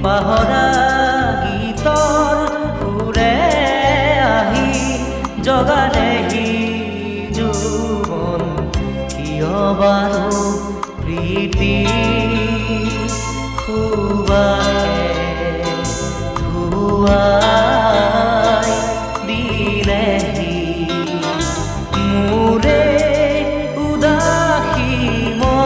পাহৰা গীতৰ সুৰে আহি জগালেহি জীৱন কিয় বাৰু প্ৰীতি ধুৱাই দিলেহি মোৰে উদাসী মন।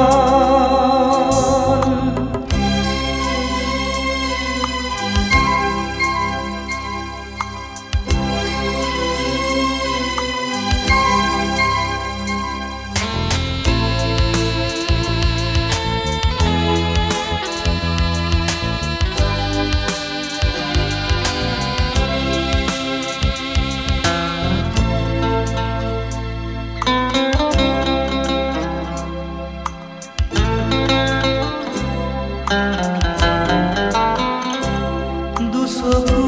দুচকু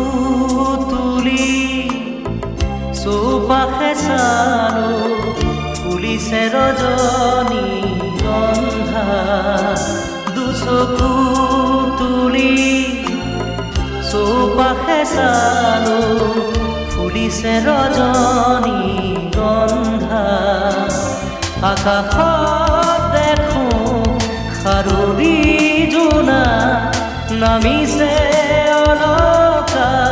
তুলি চৌপাশে চালো ফুলিছে ৰজনীগন্ধা। দুচকু তুলি চৌপাশে চালো ফুলিছে ৰজনীগন্ধা। আকাশত দেখো খাৰুৰী জোনা নামিছে অলকানন্দা।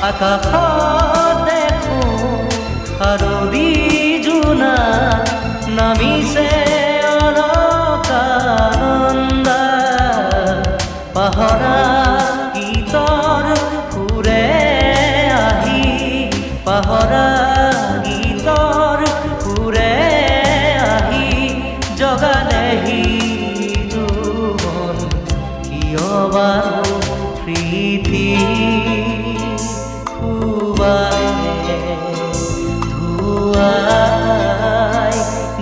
আকাশত দেখো খাৰুৰী জোনা নামিছে অলকানন্দা। পাহৰা গীতৰ সুৰে আহি পাহৰা গীতৰ সুৰে আহি জগালেহি জীৱন কিয় বাৰু প্ৰীতি ধুৱাই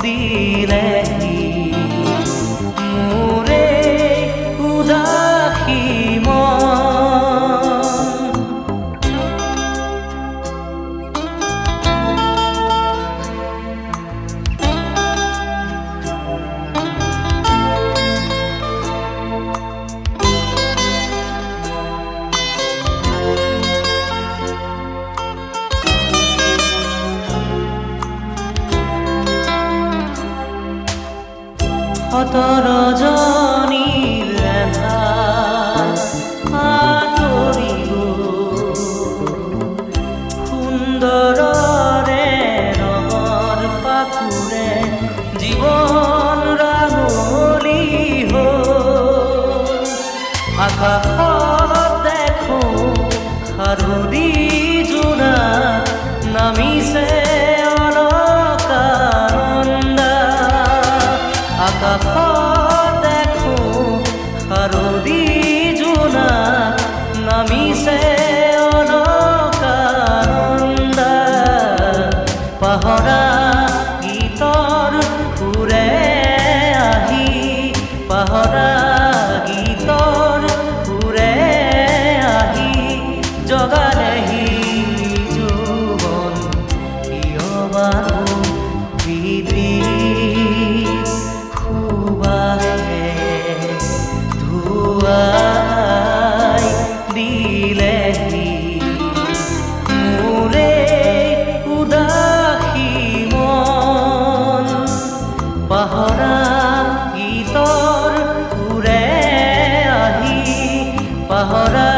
দিলেহি মোৰে উদাসী মন। শত ৰজনীৰ এন্ধাৰ আঁতৰিব সুন্দৰৰে ৰঙৰ পাখুৰে জীৱন ৰাঙলী হ'ল। আকাশত দেখো খাৰুৰী জোনা নামিছে অলকানন্দা। আকাশত দেখো খাৰুৰী জোনা নামিছে অলকানন্দা। পাহৰা গীতৰ সুৰে আহি পাহৰা গীতৰ সুৰে আহি জগালেহি জীৱন কিয় বাৰু প্ৰীতি ধুৱাই দিলেহি মোৰে উদাসী মন। পাহৰা গীতৰ সুৰে আহি পাহৰা